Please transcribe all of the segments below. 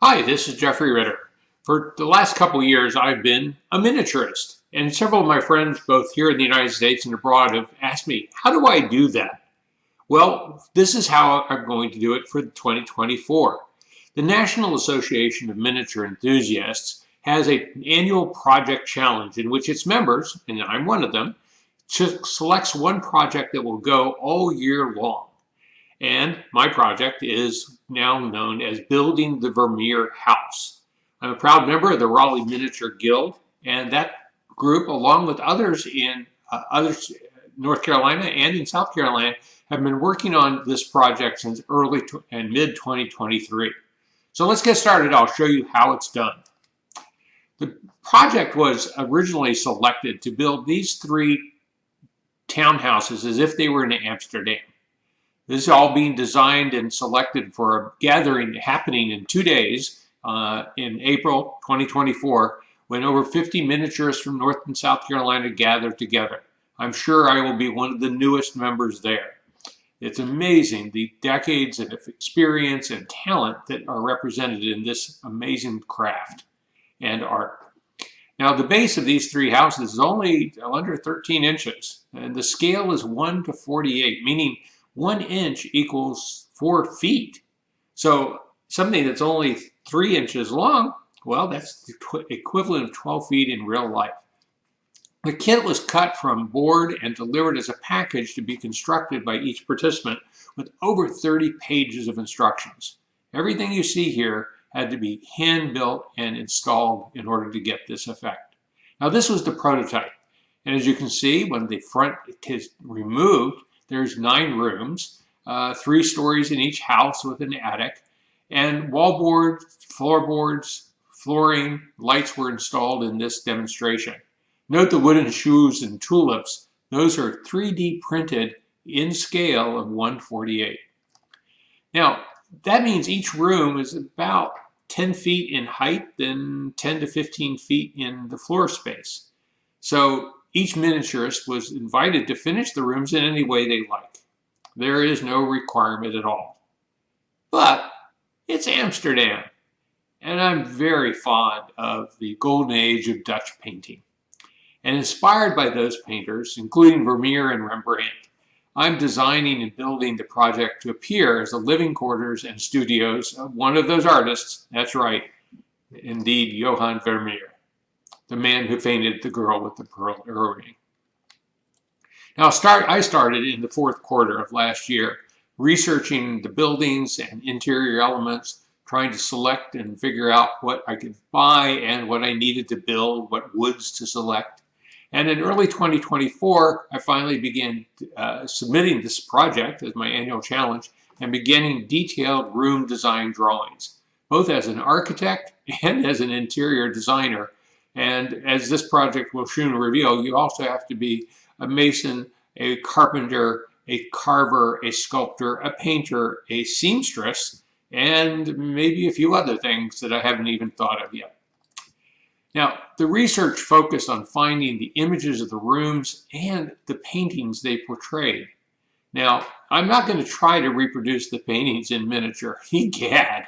Hi, this is Jeffrey Ritter. For the last couple years, I've been a miniaturist, and several of my friends, both here in the United States and abroad, have asked me, how do I do that? Well, this is how I'm going to do it for 2024. The National Association of Miniature Enthusiasts has an annual project challenge in which its members, and I'm one of them, selects one project that will go all year long. And my project is now known as Building the Vermeer House. I'm a proud member of the Raleigh Miniature Guild, and that group, along with others in North Carolina and in South Carolina, have been working on this project since early and mid 2023. So let's get started. I'll show you how it's done. The project was originally selected to build these three townhouses as if they were in Amsterdam. This is all being designed and selected for a gathering happening in 2 days in April 2024 when over 50 miniaturists from North and South Carolina gather together. I'm sure I will be one of the newest members there. It's amazing the decades of experience and talent that are represented in this amazing craft and art. Now, the base of these three houses is only under 13 inches, and the scale is 1:48, meaning 1 inch equals 4 feet. So something that's only 3 inches long, well, that's the equivalent of 12 feet in real life. The kit was cut from board and delivered as a package to be constructed by each participant with over 30 pages of instructions. Everything you see here had to be hand-built and installed in order to get this effect. Now, this was the prototype. And as you can see, when the front is removed, there's 9 rooms, 3 stories in each house with an attic, and wallboards, floorboards, flooring, lights were installed in this demonstration. Note the wooden shoes and tulips. Those are 3D printed in scale of 1/48. Now, that means each room is about 10 feet in height and 10 to 15 feet in the floor space. So each miniaturist was invited to finish the rooms in any way they like. There is no requirement at all. But it's Amsterdam, and I'm very fond of the golden age of Dutch painting. And inspired by those painters, including Vermeer and Rembrandt, I'm designing and building the project to appear as the living quarters and studios of one of those artists. That's right, indeed, Johann Vermeer, the man who painted The Girl with the Pearl Earring. Now, I started in the 4th quarter of last year, researching the buildings and interior elements, trying to select and figure out what I could buy and what I needed to build, what woods to select. And in early 2024, I finally began submitting this project as my annual challenge and beginning detailed room design drawings, both as an architect and as an interior designer. And as this project will soon reveal, you also have to be a mason, a carpenter, a carver, a sculptor, a painter, a seamstress, and maybe a few other things that I haven't even thought of yet. Now, the research focused on finding the images of the rooms and the paintings they portrayed. Now, I'm not going to try to reproduce the paintings in miniature, egad,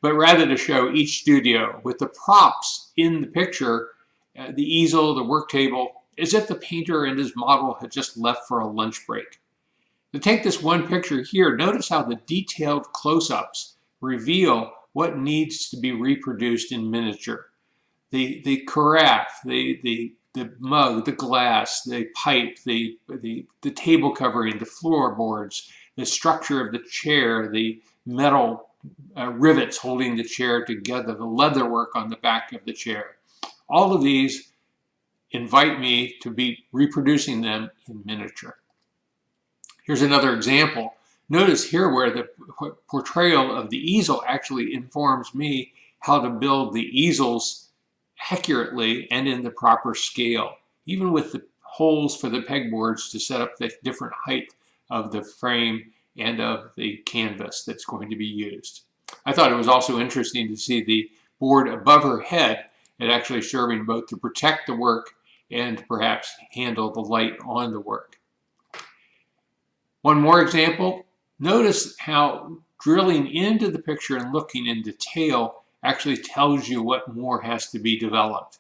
but rather to show each studio with the props in the picture, the easel, the work table, as if the painter and his model had just left for a lunch break. To take this one picture here, notice how the detailed close-ups reveal what needs to be reproduced in miniature. The carafe, the mug, the glass, the pipe, the table covering, the floorboards, the structure of the chair, the metal rivets holding the chair together, the leather work on the back of the chair. All of these invite me to be reproducing them in miniature. Here's another example. Notice here where the portrayal of the easel actually informs me how to build the easels accurately and in the proper scale, even with the holes for the pegboards to set up the different height of the frame and of the canvas that's going to be used. I thought it was also interesting to see the board above her head and actually serving both to protect the work and perhaps handle the light on the work. One more example, notice how drilling into the picture and looking in detail actually tells you what more has to be developed.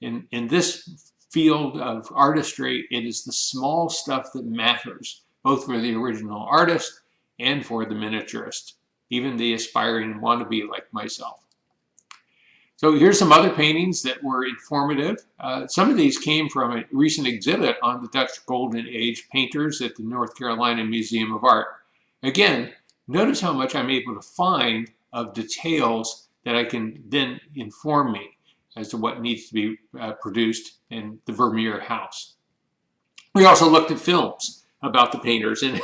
In this field of artistry, it is the small stuff that matters, both for the original artist and for the miniaturist, even the aspiring wannabe like myself. So here's some other paintings that were informative. Some of these came from a recent exhibit on the Dutch Golden Age painters at the North Carolina Museum of Art. Again, notice how much I'm able to find of details that I can then inform me as to what needs to be produced in the Vermeer house. We also looked at films about the painters, and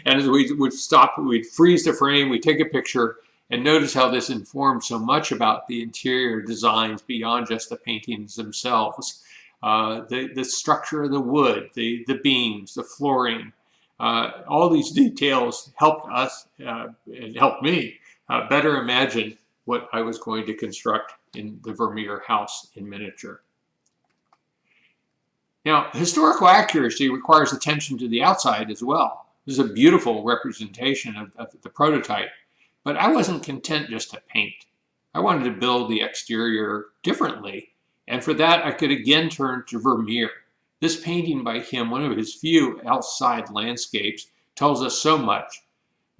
as we would stop, we'd freeze the frame, we'd take a picture, and notice how this informed so much about the interior designs beyond just the paintings themselves. The structure of the wood, the beams, the flooring, all these details helped us, and helped me, better imagine what I was going to construct in the Vermeer house in miniature. Now, historical accuracy requires attention to the outside as well. This is a beautiful representation of the prototype, but I wasn't content just to paint. I wanted to build the exterior differently, and for that I could again turn to Vermeer. This painting by him, one of his few outside landscapes, tells us so much.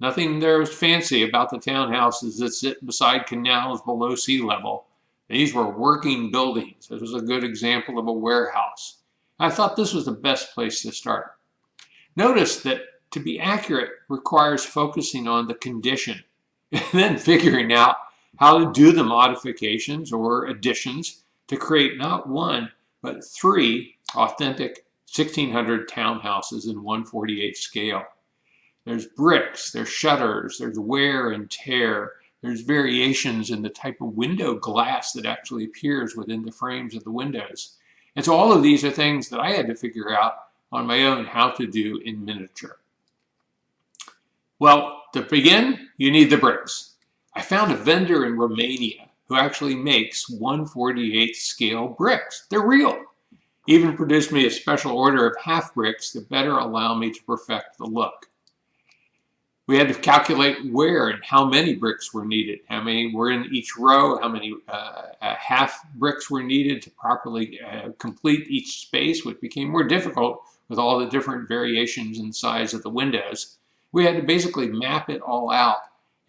Nothing there was fancy about the townhouses that sit beside canals below sea level. These were working buildings. This was a good example of a warehouse. I thought this was the best place to start. Notice that to be accurate requires focusing on the condition and then figuring out how to do the modifications or additions to create not one, but 3 authentic 1600 townhouses in 1/48 scale. There's bricks, there's shutters, there's wear and tear, there's variations in the type of window glass that actually appears within the frames of the windows. And so all of these are things that I had to figure out on my own how to do in miniature. Well, to begin, you need the bricks. I found a vendor in Romania who actually makes 1/48 scale bricks. They're real. He even produced me a special order of half bricks to better allow me to perfect the look. We had to calculate where and how many bricks were needed, how many were in each row, how many half bricks were needed to properly complete each space, which became more difficult with all the different variations in size of the windows. We had to basically map it all out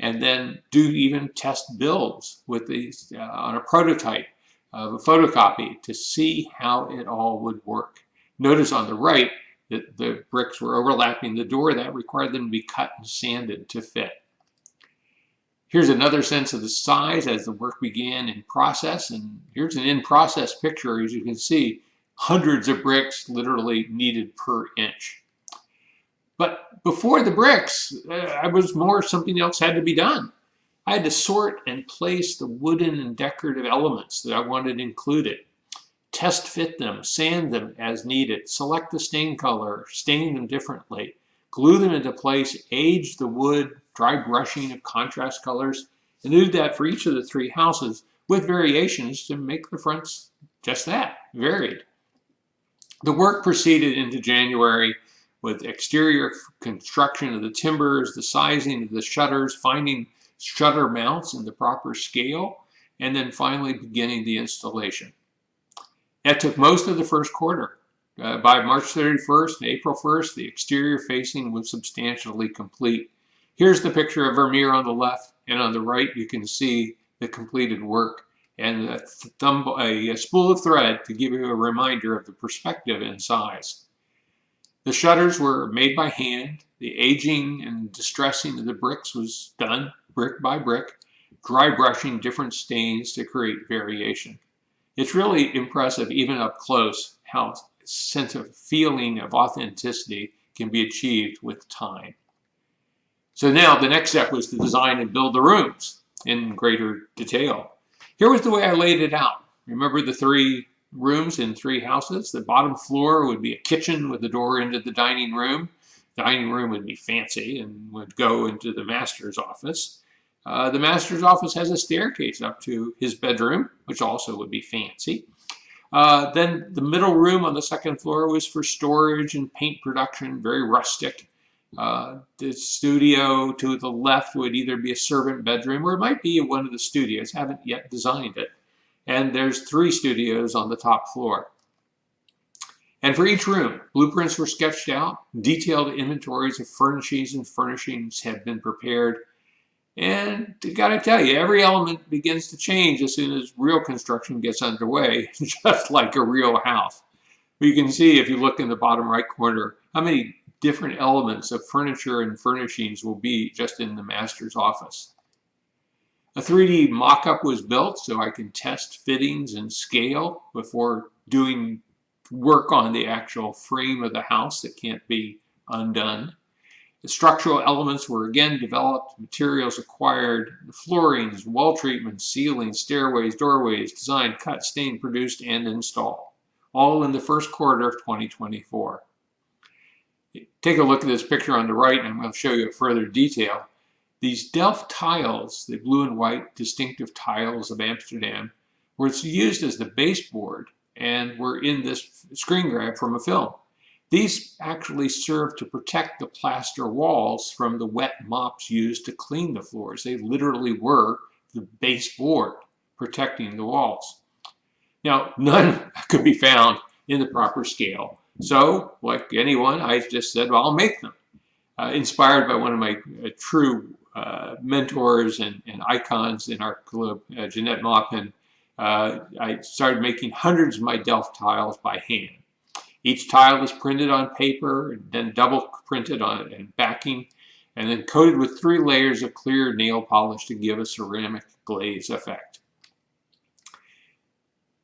and then do even test builds with these on a prototype of a photocopy to see how it all would work. Notice on the right that the bricks were overlapping the door. That required them to be cut and sanded to fit. Here's another sense of the size as the work began in process, and here's an in-process picture. As you can see, hundreds of bricks literally needed per inch. But before the bricks, something else had to be done. I had to sort and place the wooden and decorative elements that I wanted included. Test fit them, sand them as needed, select the stain color, stain them differently, glue them into place, age the wood, dry brushing of contrast colors, and do that for each of the 3 houses with variations to make the fronts just that, varied. The work proceeded into January with exterior construction of the timbers, the sizing of the shutters, finding shutter mounts in the proper scale, and then finally beginning the installation. That took most of the first quarter. By March 31st and April 1st, the exterior facing was substantially complete. Here's the picture of Vermeer on the left, and on the right you can see the completed work and a spool of thread to give you a reminder of the perspective and size. The shutters were made by hand. The aging and distressing of the bricks was done brick by brick, dry brushing different stains to create variation. It's really impressive, even up close, how a sense of feeling of authenticity can be achieved with time. So now the next step was to design and build the rooms in greater detail. Here was the way I laid it out. Remember the 3 rooms in 3 houses? The bottom floor would be a kitchen with the door into the dining room. The dining room would be fancy and would go into the master's office. The master's office has a staircase up to his bedroom, which also would be fancy. Then the middle room on the 2nd floor was for storage and paint production, very rustic. The studio to the left would either be a servant bedroom or it might be one of the studios. Haven't yet designed it. And there's 3 studios on the top floor. And for each room, blueprints were sketched out, detailed inventories of furnishings and furnishings have been prepared. And I gotta tell you, every element begins to change as soon as real construction gets underway, just like a real house. You can see, if you look in the bottom right corner, how many different elements of furniture and furnishings will be just in the master's office. A 3D mock-up was built so I can test fittings and scale before doing work on the actual frame of the house that can't be undone. The structural elements were again developed, materials acquired, the floorings, wall treatments, ceilings, stairways, doorways, designed, cut, stained, produced, and installed, all in the first quarter of 2024. Take a look at this picture on the right, and I'm going to show you further detail. These Delft tiles, the blue and white distinctive tiles of Amsterdam, were used as the baseboard and were in this screen grab from a film. These actually serve to protect the plaster walls from the wet mops used to clean the floors. They literally were the baseboard protecting the walls. Now, none could be found in the proper scale. So, like anyone, I just said, well, I'll make them. Inspired by one of my true mentors and icons in our club, Jeanette Maupin, I started making hundreds of my Delft tiles by hand. Each tile is printed on paper and then double printed on and backing, and then coated with 3 layers of clear nail polish to give a ceramic glaze effect.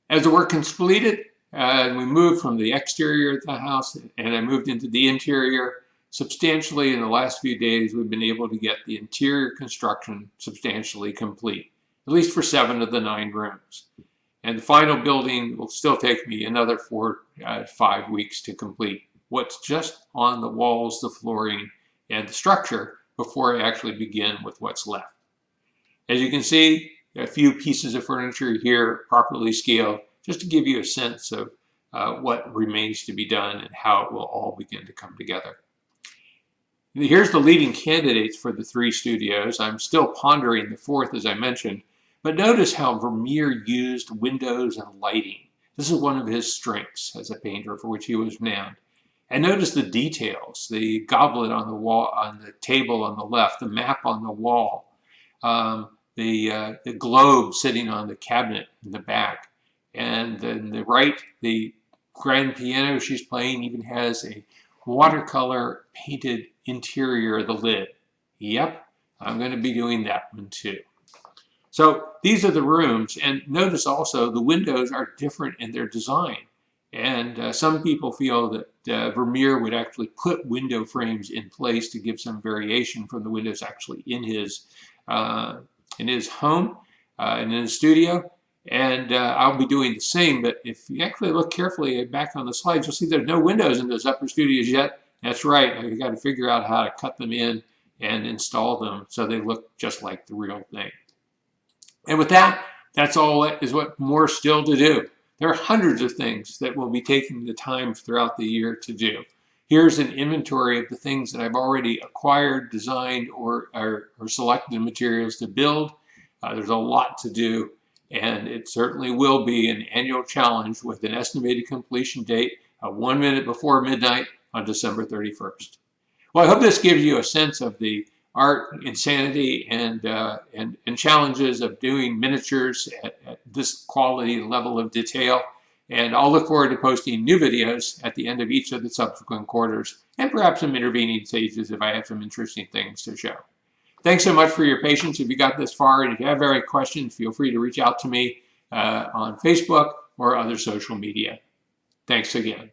As the work completed, we moved from the exterior of the house and I moved into the interior. Substantially, in the last few days, we've been able to get the interior construction substantially complete, at least for 7 of the 9 rooms. And the final building will still take me another 5 weeks to complete what's just on the walls, the flooring, and the structure before I actually begin with what's left. As you can see, a few pieces of furniture here properly scaled, just to give you a sense of what remains to be done and how it will all begin to come together. Here's the leading candidates for the 3 studios. I'm still pondering the 4th, as I mentioned, but notice how Vermeer used windows and lighting. This is one of his strengths as a painter, for which he was renowned. And notice the details, the goblet on the wall, on the table on the left, the map on the wall, the globe sitting on the cabinet in the back. And then the right, the grand piano she's playing even has a watercolor painted interior of the lid. Yep, I'm going to be doing that one too. So these are the rooms, and notice also the windows are different in their design. And some people feel that Vermeer would actually put window frames in place to give some variation from the windows actually in his home and in his studio. And I'll be doing the same, but if you actually look carefully back on the slides, you'll see there's no windows in those upper studios yet. That's right, you got to figure out how to cut them in and install them so they look just like the real thing. And with that, that's all is what more still to do. There are hundreds of things that will be taking the time throughout the year to do. Here's an inventory of the things that I've already acquired, designed, or selected materials to build. There's a lot to do, and it certainly will be an annual challenge with an estimated completion date of 1 minute before midnight on December 31st. Well, I hope this gives you a sense of the art, insanity, and challenges of doing miniatures at this quality level of detail. And I'll look forward to posting new videos at the end of each of the subsequent quarters, and perhaps some intervening stages if I have some interesting things to show. Thanks so much for your patience if you got this far, and if you have any questions, feel free to reach out to me on Facebook or other social media. Thanks again.